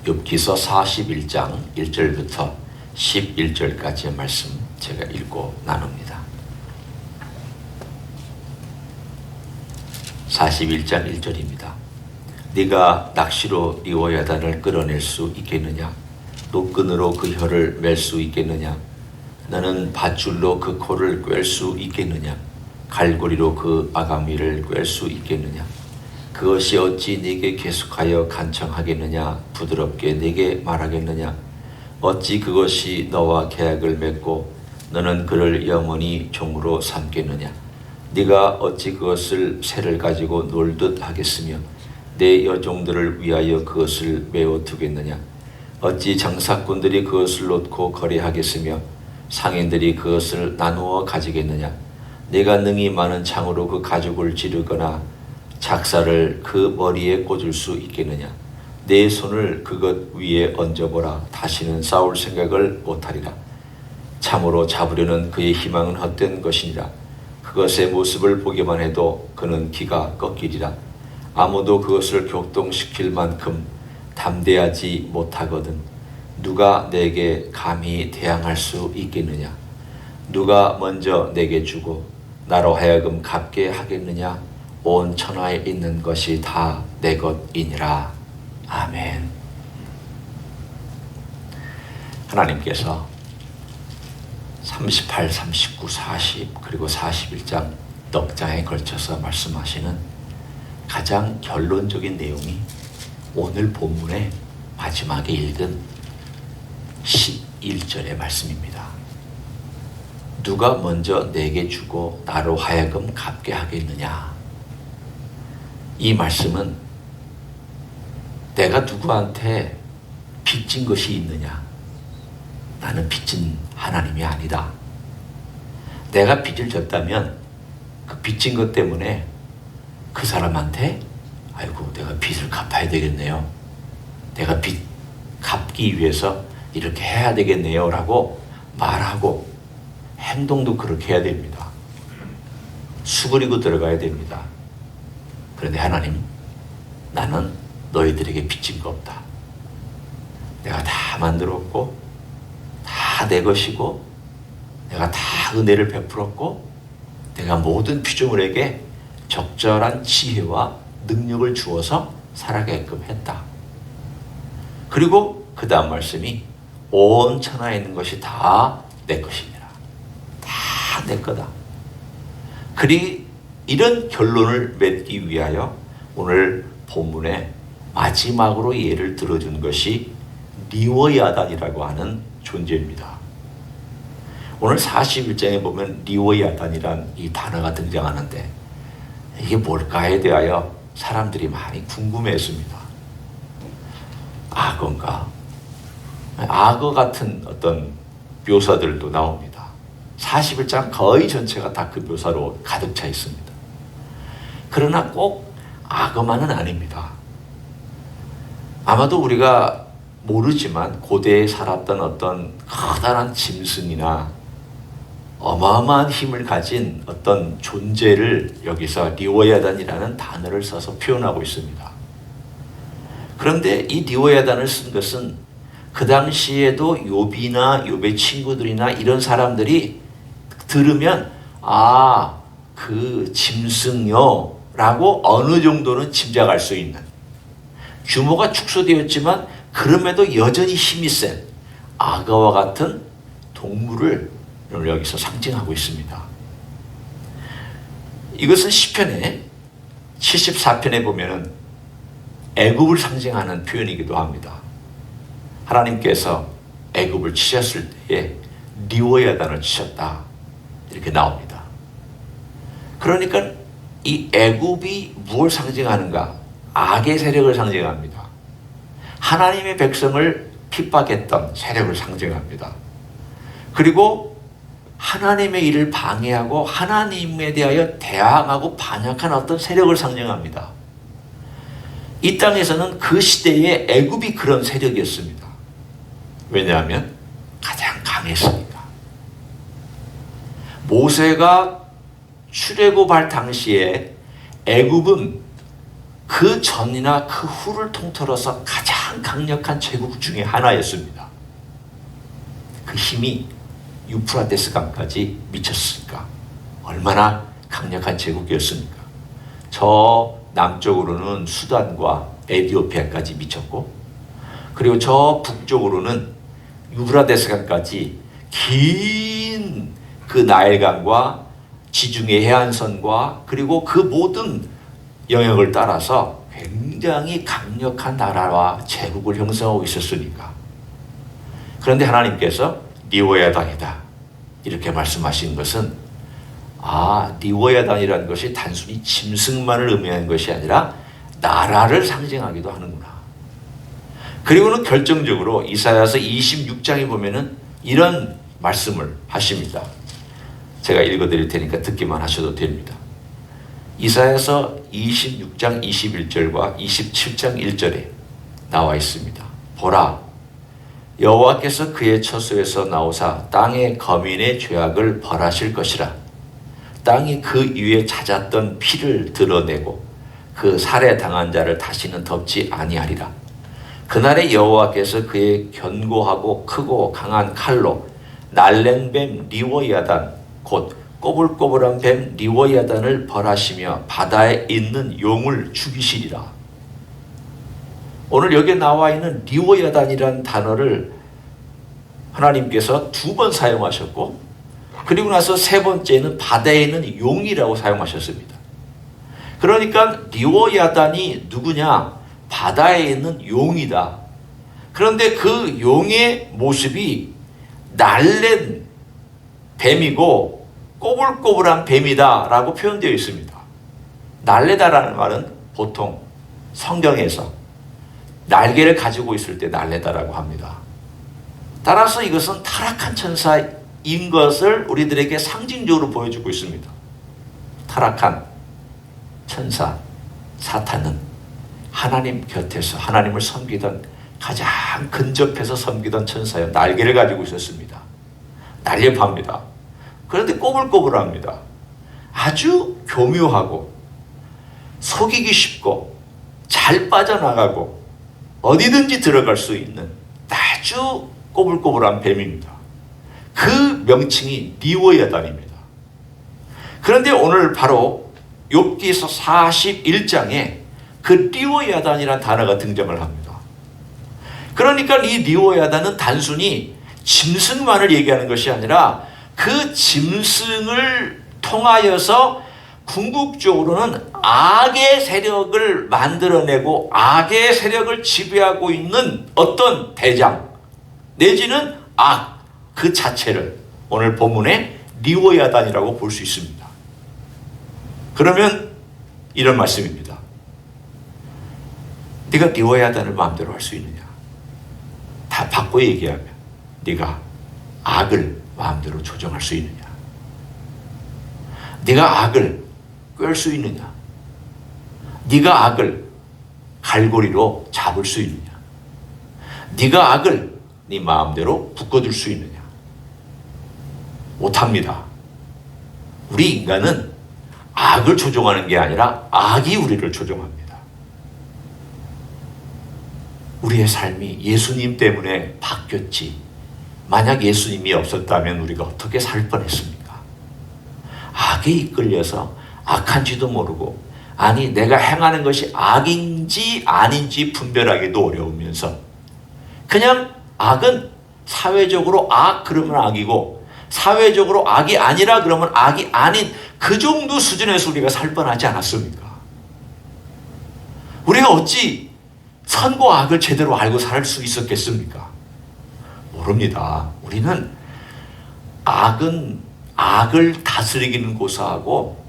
욥기서 41장 1절부터 11절까지의 말씀 제가 읽고 나눕니다. 41장 1절입니다. 네가 낚시로 리워야단을 끌어낼 수 있겠느냐? 노끈으로 그 혀를 맬 수 있겠느냐? 너는 밧줄로 그 코를 꿰 수 있겠느냐? 갈고리로 그 아가미를 꿰 수 있겠느냐? 그것이 어찌 네게 계속하여 간청하겠느냐? 부드럽게 네게 말하겠느냐? 어찌 그것이 너와 계약을 맺고 너는 그를 영원히 종으로 삼겠느냐? 네가 어찌 그것을 새를 가지고 놀듯 하겠으며 내 여종들을 위하여 그것을 메워 두겠느냐? 어찌 장사꾼들이 그것을 놓고 거래하겠으며 상인들이 그것을 나누어 가지겠느냐? 네가 능히 많은 창으로 그 가죽을 지르거나 작사를 그 머리에 꽂을 수 있겠느냐? 내 손을 그것 위에 얹어보라. 다시는 싸울 생각을 못하리라. 참으로 잡으려는 그의 희망은 헛된 것이니라. 그것의 모습을 보기만 해도 그는 기가 꺾이리라. 아무도 그것을 격동시킬 만큼 담대하지 못하거든 누가 내게 감히 대항할 수 있겠느냐? 누가 먼저 내게 주고 나로 하여금 갚게 하겠느냐? 온 천하에 있는 것이 다 내 것이니라. 아멘. 하나님께서 38, 39, 40 그리고 41장 넉 장에 걸쳐서 말씀하시는 가장 결론적인 내용이 오늘 본문의 마지막에 읽은 11절의 말씀입니다. 누가 먼저 내게 주고 나로 하여금 갚게 하겠느냐? 이 말씀은 내가 누구한테 빚진 것이 있느냐? 나는 빚진 하나님이 아니다. 내가 빚을 졌다면 그 빚진 것 때문에 그 사람한테 아이고 내가 빚을 갚아야 되겠네요. 내가 빚 갚기 위해서 이렇게 해야 되겠네요 라고 말하고 행동도 그렇게 해야 됩니다. 수그리고 들어가야 됩니다. 그런데 하나님, 나는 너희들에게 빚진 거 없다. 내가 다 만들었고 다 내 것이고 내가 다 은혜를 베풀었고 내가 모든 피조물에게 적절한 지혜와 능력을 주어서 살아가게끔 했다. 그리고 그 다음 말씀이 온 천하에 있는 것이 다 내 것이니라. 다 내 거다. 이런 결론을 맺기 위하여 오늘 본문에 마지막으로 예를 들어준 것이 리워야단이라고 하는 존재입니다. 오늘 41장에 보면 리워야단이란 이 단어가 등장하는데 이게 뭘까에 대하여 사람들이 많이 궁금해했습니다. 악어인가? 악어 같은 어떤 묘사들도 나옵니다. 41장 거의 전체가 다 그 묘사로 가득 차 있습니다. 그러나 꼭 악어만은 아닙니다. 아마도 우리가 모르지만 고대에 살았던 어떤 커다란 짐승이나 어마어마한 힘을 가진 어떤 존재를 여기서 리워야단이라는 단어를 써서 표현하고 있습니다. 그런데 이 리워야단을 쓴 것은 그 당시에도 욥이나 욥의 친구들이나 이런 사람들이 들으면 그 짐승요 라고 어느 정도는 짐작할 수 있는, 규모가 축소되었지만 그럼에도 여전히 힘이 센 악어와 같은 동물을 여기서 상징하고 있습니다. 이것은 시편의 74편에 보면은 애굽을 상징하는 표현이기도 합니다. 하나님께서 애굽을 치셨을 때에 리워야단을 치셨다 이렇게 나옵니다. 그러니까 이 애굽이 무엇을 상징하는가? 악의 세력을 상징합니다. 하나님의 백성을 핍박했던 세력을 상징합니다. 그리고 하나님의 일을 방해하고 하나님에 대하여 대항하고 반역한 어떤 세력을 상징합니다. 이 땅에서는 그 시대의 애굽이 그런 세력이었습니다. 왜냐하면 가장 강했으니까. 모세가 출애굽할 당시에 애굽은 그 전이나 그 후를 통틀어서 가장 강력한 제국 중에 하나였습니다. 그 힘이 유프라테스 강까지 미쳤으니까 얼마나 강력한 제국이었습니까? 저 남쪽으로는 수단과 에티오피아까지 미쳤고, 그리고 저 북쪽으로는 유프라테스 강까지 긴 그 나일강과 지중해 해안선과 그리고 그 모든 영역을 따라서 굉장히 강력한 나라와 제국을 형성하고 있었으니까. 그런데 하나님께서 리워야단이다 이렇게 말씀하신 것은, 리워야단이라는 것이 단순히 짐승만을 의미하는 것이 아니라 나라를 상징하기도 하는구나. 그리고는 결정적으로 이사야서 26장에 보면은 이런 말씀을 하십니다. 제가 읽어드릴 테니까 듣기만 하셔도 됩니다. 이사야서 26장 21절과 27장 1절에 나와 있습니다. 보라, 여호와께서 그의 처소에서 나오사 땅의 거민의 죄악을 벌하실 것이라. 땅이 그 위에 찾았던 피를 드러내고 그 살해당한 자를 다시는 덮지 아니하리라. 그날에 여호와께서 그의 견고하고 크고 강한 칼로 날랜 뱀 리워야단 곧 꼬불꼬불한 뱀 리워야단을 벌하시며 바다에 있는 용을 죽이시리라. 오늘 여기에 나와 있는 리워야단이라는 단어를 하나님께서 2번 사용하셨고, 그리고 나서 3번째는 바다에 있는 용이라고 사용하셨습니다. 그러니까 리워야단이 누구냐? 바다에 있는 용이다. 그런데 그 용의 모습이 날랜 뱀이고 꼬불꼬불한 뱀이다 라고 표현되어 있습니다. 날래다라는 말은 보통 성경에서 날개를 가지고 있을 때 날래다라고 합니다. 따라서 이것은 타락한 천사인 것을 우리들에게 상징적으로 보여주고 있습니다. 타락한 천사 사탄은 하나님 곁에서 하나님을 섬기던, 가장 근접해서 섬기던 천사여, 날개를 가지고 있었습니다. 날렵합니다. 그런데 꼬불꼬불합니다. 아주 교묘하고 속이기 쉽고 잘 빠져나가고 어디든지 들어갈 수 있는 아주 꼬불꼬불한 뱀입니다. 그 명칭이 리워야단입니다. 그런데 오늘 바로 욥기서 41장에 그 리워야단이라는 단어가 등장을 합니다. 그러니까 이 리워야단은 단순히 짐승만을 얘기하는 것이 아니라 그 짐승을 통하여서 궁극적으로는 악의 세력을 만들어내고 악의 세력을 지배하고 있는 어떤 대장 내지는 악 그 자체를 오늘 본문에 리워야단이라고 볼 수 있습니다. 그러면 이런 말씀입니다. 네가 리워야단을 마음대로 할 수 있느냐? 다 바꿔 얘기하면 네가 악을 마음대로 조정할 수 있느냐? 네가 악을 꿰을 수 있느냐? 네가 악을 갈고리로 잡을 수 있느냐? 네가 악을 네 마음대로 묶어둘 수 있느냐? 못합니다. 우리 인간은 악을 조종하는 게 아니라 악이 우리를 조종합니다. 우리의 삶이 예수님 때문에 바뀌었지, 만약 예수님이 없었다면 우리가 어떻게 살 뻔했습니까? 악에 이끌려서 악한지도 모르고, 아니 내가 행하는 것이 악인지 아닌지 분별하기도 어려우면서 그냥 악은 사회적으로 악 그러면 악이고 사회적으로 악이 아니라 그러면 악이 아닌 그 정도 수준에서 우리가 살 뻔하지 않았습니까? 우리가 어찌 선과 악을 제대로 알고 살 수 있었겠습니까? 모릅니다. 우리는 악은 악을 다스리기는 고사하고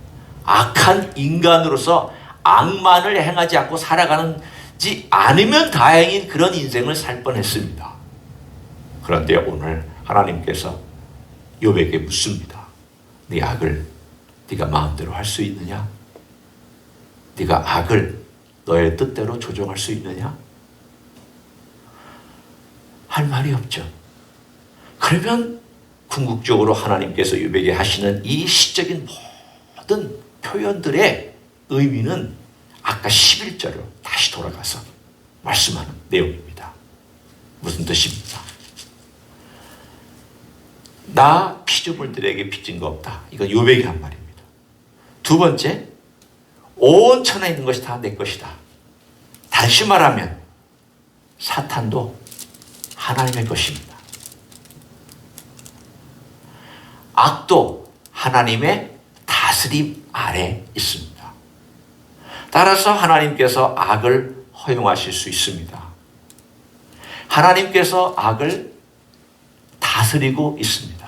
악한 인간으로서 악만을 행하지 않고 살아가는지 않으면 다행인 그런 인생을 살 뻔했습니다. 그런데 오늘 하나님께서 욥에게 묻습니다. 네 악을 네가 마음대로 할 수 있느냐? 네가 악을 너의 뜻대로 조종할 수 있느냐? 할 말이 없죠. 그러면 궁극적으로 하나님께서 욥에게 하시는 이 시적인 모든 표현들의 의미는 아까 11절로 다시 돌아가서 말씀하는 내용입니다. 무슨 뜻입니까? 나 피조물들에게 빚진 거 없다. 이건 요백이 한 말입니다. 두 번째, 온 천하에 있는 것이 다 내 것이다. 다시 말하면 사탄도 하나님의 것입니다. 악도 하나님의 다스림 아래 있습니다. 따라서 하나님께서 악을 허용하실 수 있습니다. 하나님께서 악을 다스리고 있습니다.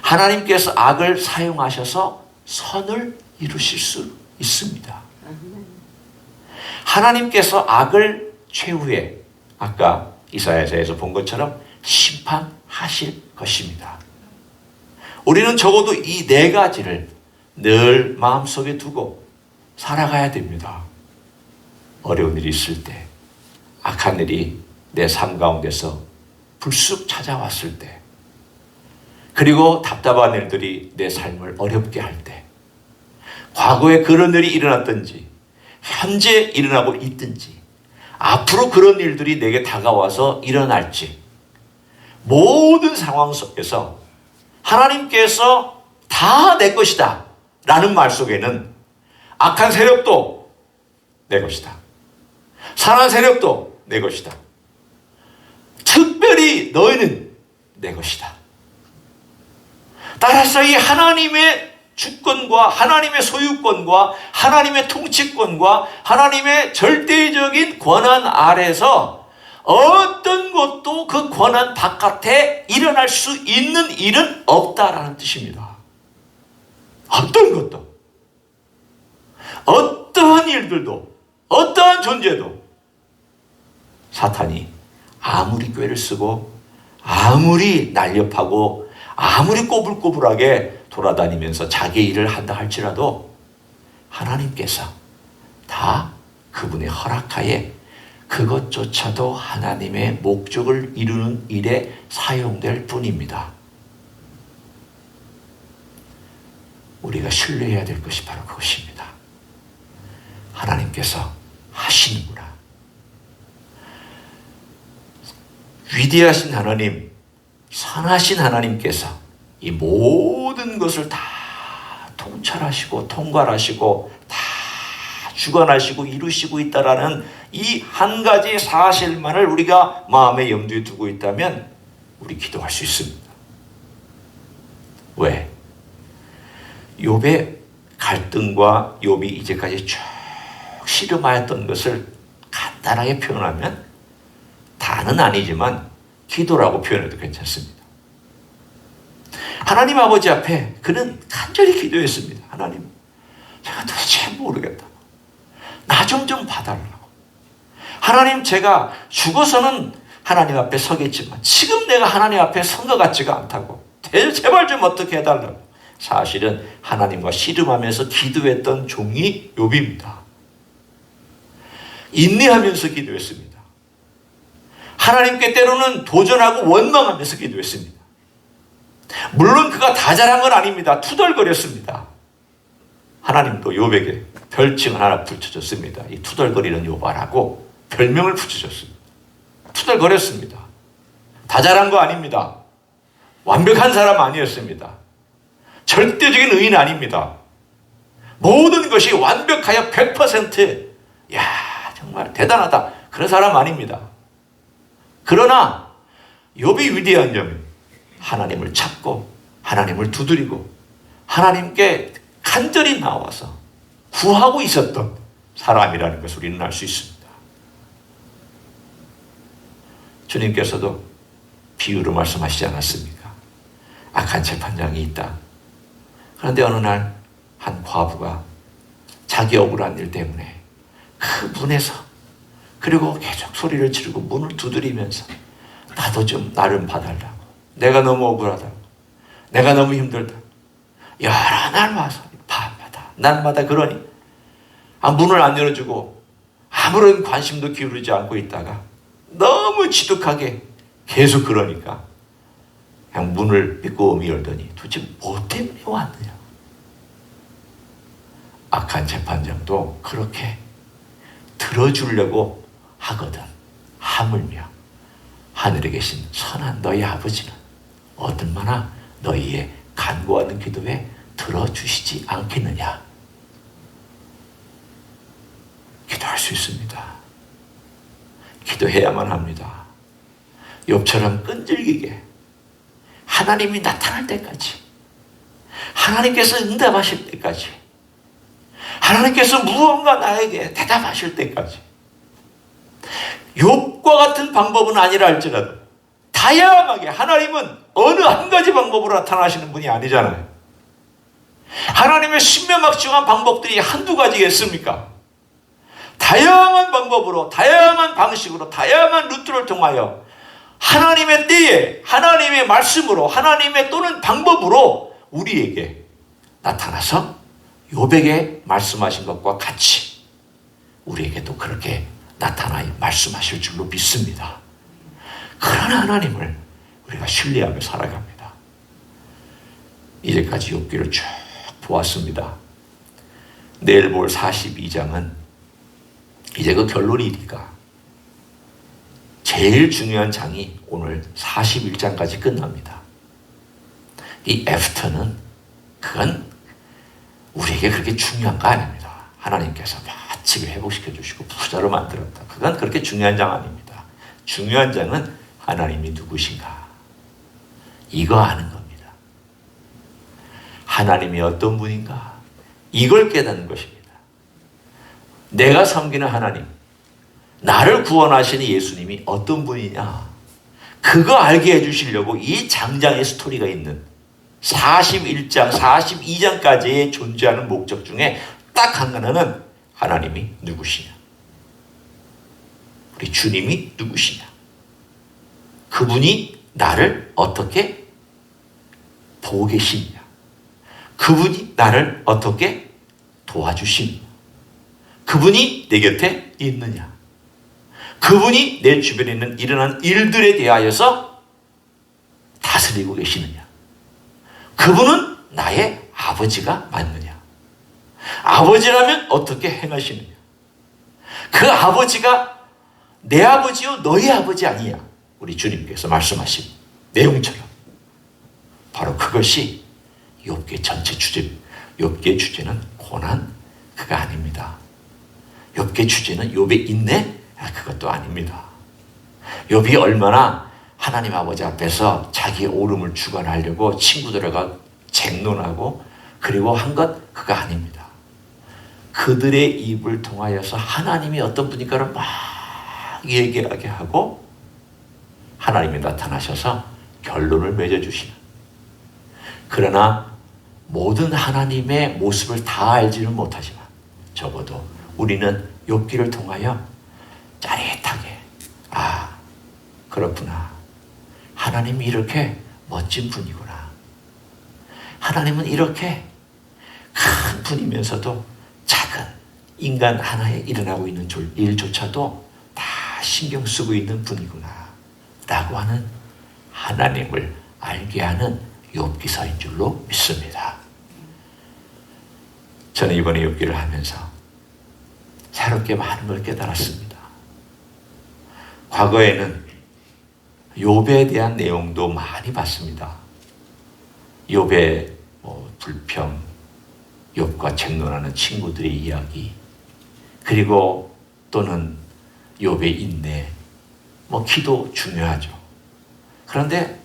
하나님께서 악을 사용하셔서 선을 이루실 수 있습니다. 하나님께서 악을 최후에 아까 이사야서에서 본 것처럼 심판하실 것입니다. 우리는 적어도 이 네 가지를 늘 마음속에 두고 살아가야 됩니다. 어려운 일이 있을 때, 악한 일이 내 삶 가운데서 불쑥 찾아왔을 때, 그리고 답답한 일들이 내 삶을 어렵게 할 때, 과거에 그런 일이 일어났든지 현재 일어나고 있든지 앞으로 그런 일들이 내게 다가와서 일어날지, 모든 상황 속에서 하나님께서 다 내 것이다 라는 말 속에는 악한 세력도 내 것이다, 선한 세력도 내 것이다, 특별히 너희는 내 것이다. 따라서 이 하나님의 주권과 하나님의 소유권과 하나님의 통치권과 하나님의 절대적인 권한 아래서 어떤 것도 그 권한 바깥에 일어날 수 있는 일은 없다라는 뜻입니다. 어떤 것도, 어떠한 일들도, 어떠한 존재도 사탄이 아무리 꾀를 쓰고 아무리 날렵하고 아무리 꼬불꼬불하게 돌아다니면서 자기 일을 한다 할지라도 하나님께서 다 그분의 허락하에 그것조차도 하나님의 목적을 이루는 일에 사용될 뿐입니다. 우리가 신뢰해야 될 것이 바로 그것입니다. 하나님께서 하시는구나. 위대하신 하나님, 선하신 하나님께서 이 모든 것을 다 통찰하시고 통괄하시고 다 주관하시고 이루시고 있다라는 이 한 가지 사실만을 우리가 마음에 염두에 두고 있다면 우리 기도할 수 있습니다. 왜? 욥의 갈등과 욥이 이제까지 쭉 씨름하였던 것을 간단하게 표현하면, 다는 아니지만 기도라고 표현해도 괜찮습니다. 하나님 아버지 앞에 그는 간절히 기도했습니다. 하나님, 제가 도대체 모르겠다. 나 좀 봐달라고. 하나님, 제가 죽어서는 하나님 앞에 서겠지만 지금 내가 하나님 앞에 선 것 같지가 않다고. 제발 좀 어떻게 해달라고. 사실은 하나님과 씨름하면서 기도했던 종이 욥입니다. 인내하면서 기도했습니다. 하나님께 때로는 도전하고 원망하면서 기도했습니다. 물론 그가 다 잘한 건 아닙니다. 투덜거렸습니다. 하나님도 욥에게 별칭 하나 붙여줬습니다. 이 투덜거리는 욥아라고 별명을 붙여줬습니다. 투덜거렸습니다. 다 잘한 거 아닙니다. 완벽한 사람 아니었습니다. 절대적인 의인 아닙니다. 모든 것이 완벽하여 100%, 야, 정말 대단하다, 그런 사람 아닙니다. 그러나 욥이 위대한 점은 하나님을 찾고 하나님을 두드리고 하나님께 간절히 나와서 구하고 있었던 사람이라는 것을 우리는 알 수 있습니다. 주님께서도 비유로 말씀하시지 않았습니까? 악한 재판장이 있다. 그런데 어느 날 한 과부가 자기 억울한 일 때문에 그 문에서, 그리고 계속 소리를 지르고 문을 두드리면서 나도 좀 나름 봐달라고, 내가 너무 억울하다고, 내가 너무 힘들다, 여러 날 와서 밤마다 날마다 그러니 문을 안 열어주고 아무런 관심도 기울이지 않고 있다가 너무 지독하게 계속 그러니까 그냥 문을 믿고 열더니 도대체 뭐 때문에 왔느냐, 악한 재판장도 그렇게 들어주려고 하거든. 하물며 하늘에 계신 선한 너희 아버지는 얼마나 너희의 간구하는 기도에 들어주시지 않겠느냐. 기도할 수 있습니다. 기도해야만 합니다. 욥처럼 끈질기게 하나님이 나타날 때까지, 하나님께서 응답하실 때까지, 하나님께서 무언가 나에게 대답하실 때까지. 욥과 같은 방법은 아니라 할지라도 다양하게, 하나님은 어느 한 가지 방법으로 나타나시는 분이 아니잖아요. 하나님의 신명확증한 방법들이 한두 가지겠습니까? 다양한 방법으로, 다양한 방식으로, 다양한 루트를 통하여 하나님의 때에, 하나님의 말씀으로, 하나님의 또는 방법으로 우리에게 나타나서 욥에게 말씀하신 것과 같이 우리에게도 그렇게 나타나 말씀하실 줄로 믿습니다. 그런 하나님을 우리가 신뢰하며 살아갑니다. 이제까지 욥기를 쭉 보았습니다. 내일 볼 42장은 이제 그 결론이니까 제일 중요한 장이 오늘 41장까지 끝납니다. 이 애프터는 그건 우리에게 그렇게 중요한 거 아닙니다. 하나님께서 멋지게 회복시켜 주시고 부자로 만들었다. 그건 그렇게 중요한 장 아닙니다. 중요한 장은 하나님이 누구신가, 이거 아는 겁니다. 하나님이 어떤 분인가, 이걸 깨닫는 것입니다. 내가 섬기는 하나님, 나를 구원하시는 예수님이 어떤 분이냐, 그거 알게 해주시려고 이 장장의 스토리가 있는 41장, 42장까지의 존재하는 목적 중에 딱 하나는 하나님이 누구시냐, 우리 주님이 누구시냐, 그분이 나를 어떻게 보고 계시느냐, 그분이 나를 어떻게 도와주시느냐, 그분이 내 곁에 있느냐, 그분이 내 주변에 있는 일어난 일들에 대하여서 다스리고 계시느냐, 그분은 나의 아버지가 맞느냐, 아버지라면 어떻게 행하시느냐, 그 아버지가 내 아버지요 너희 아버지 아니냐, 우리 주님께서 말씀하신 내용처럼 바로 그것이 욥기의 전체 주제. 욥기의 주제는 고난, 그가 아닙니다. 욥기의 주제는 욥의 인내, 그것도 아닙니다. 욥이 얼마나 하나님 아버지 앞에서 자기의 옳음을 주관하려고 친구들과 쟁론하고 그리고 한 것, 그가 아닙니다. 그들의 입을 통하여서 하나님이 어떤 분인가를 막 얘기하게 하고 하나님이 나타나셔서 결론을 맺어주시는, 그러나 모든 하나님의 모습을 다 알지는 못하지만 적어도 우리는 욥기를 통하여 짜릿하게, 아, 그렇구나, 하나님이 이렇게 멋진 분이구나, 하나님은 이렇게 큰 분이면서도 작은 인간 하나에 일어나고 있는 일조차도 다 신경 쓰고 있는 분이구나 라고 하는 하나님을 알게 하는 욥기서인 줄로 믿습니다. 저는 이번에 욥기를 하면서 새롭게 많은 걸 깨달았습니다. 과거에는 욥에 대한 내용도 많이 봤습니다. 욥의 불평, 욥과 쟁론하는 친구들의 이야기, 그리고 또는 욥의 인내, 기도 중요하죠. 그런데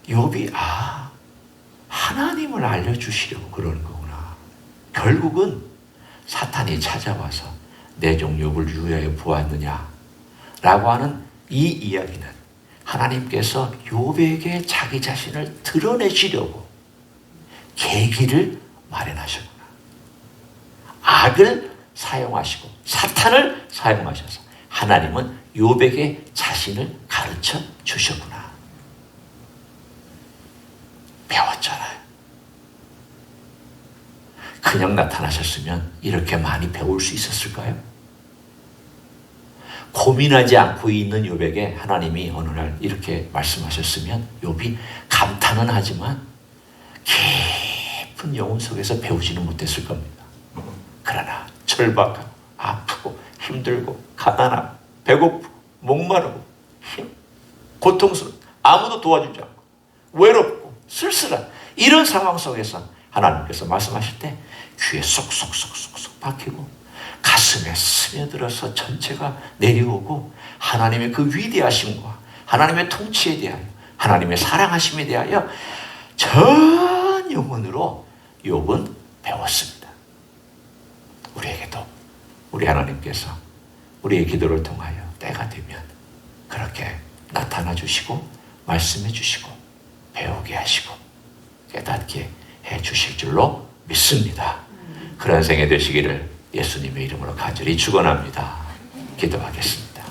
욥이 하나님을 알려주시려고 그러는 거구나. 결국은 사탄이 찾아와서 내 종 욥을 유해하여 보았느냐 라고 하는 이 이야기는 하나님께서 욥에게 자기 자신을 드러내시려고 계기를 마련하셨구나. 악을 사용하시고 사탄을 사용하셔서 하나님은 욥에게 자신을 가르쳐 주셨구나. 배웠잖아요. 그냥 나타나셨으면 이렇게 많이 배울 수 있었을까요? 고민하지 않고 있는 욥에게 하나님이 어느 날 이렇게 말씀하셨으면 욥이 감탄은 하지만 깊은 영혼 속에서 배우지는 못했을 겁니다. 절박하고 아프고 힘들고 가난하고 배고프고 목마르고 고통스럽고 아무도 도와주지 않고 외롭고 쓸쓸한 이런 상황 속에서 하나님께서 말씀하실 때 귀에 쏙쏙쏙쏙쏙 박히고 가슴에 스며들어서 전체가 내려오고 하나님의 그 위대하심과 하나님의 통치에 대하여 하나님의 사랑하심에 대하여 전 영혼으로 욥은 배웠습니다. 우리에게도 우리 하나님께서 우리의 기도를 통하여 때가 되면 그렇게 나타나 주시고 말씀해 주시고 배우게 하시고 깨닫게 해 주실 줄로 믿습니다. 그런 생애 되시기를 예수님의 이름으로 간절히 축원합니다. 기도하겠습니다.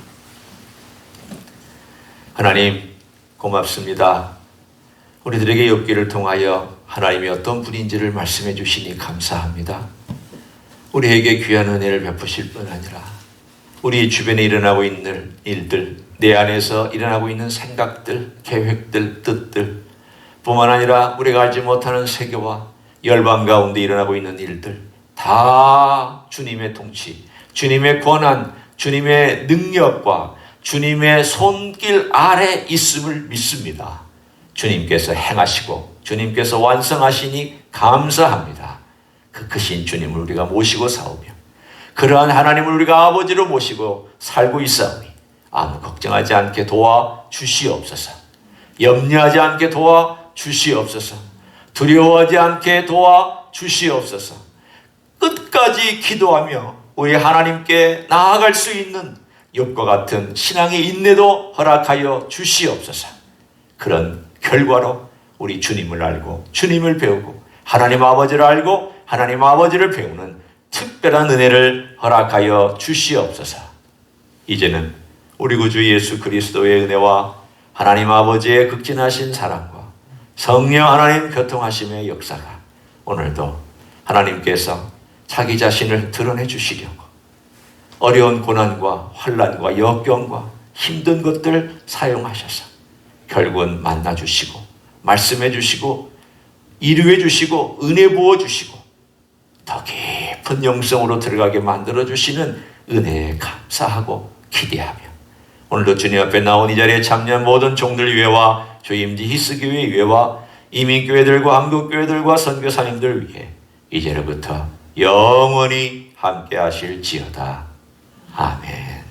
하나님 고맙습니다. 우리들에게 욥기를 통하여 하나님이 어떤 분인지를 말씀해 주시니 감사합니다. 우리에게 귀한 은혜를 베푸실 뿐 아니라 우리 주변에 일어나고 있는 일들, 내 안에서 일어나고 있는 생각들, 계획들, 뜻들 뿐만 아니라 우리가 알지 못하는 세계와 열방 가운데 일어나고 있는 일들 다 주님의 통치, 주님의 권한, 주님의 능력과 주님의 손길 아래 있음을 믿습니다. 주님께서 행하시고 주님께서 완성하시니 감사합니다. 그 크신 주님을 우리가 모시고 사오며 그러한 하나님을 우리가 아버지로 모시고 살고 있사오니 아무 걱정하지 않게 도와주시옵소서. 염려하지 않게 도와주시옵소서. 두려워하지 않게 도와주시옵소서. 끝까지 기도하며 우리 하나님께 나아갈 수 있는 욥과 같은 신앙의 인내도 허락하여 주시옵소서. 그런 결과로 우리 주님을 알고 주님을 배우고 하나님 아버지를 알고 하나님 아버지를 배우는 특별한 은혜를 허락하여 주시옵소서. 이제는 우리 구주 예수 그리스도의 은혜와 하나님 아버지의 극진하신 사랑과 성령 하나님 교통하심의 역사가 오늘도 하나님께서 자기 자신을 드러내 주시려고 어려운 고난과 환난과 역경과 힘든 것들 사용하셔서 결국은 만나 주시고 말씀해 주시고 이루해 주시고 은혜 부어 주시고 더 깊은 영성으로 들어가게 만들어 주시는 은혜에 감사하고 기대하며 오늘도 주님 앞에 나온 이 자리에 참여한 모든 종들 위해와 조임지 히스교회 위해와 이민교회들과 한국교회들과 선교사님들 위해 이제로부터 영원히 함께 하실지어다. 아멘.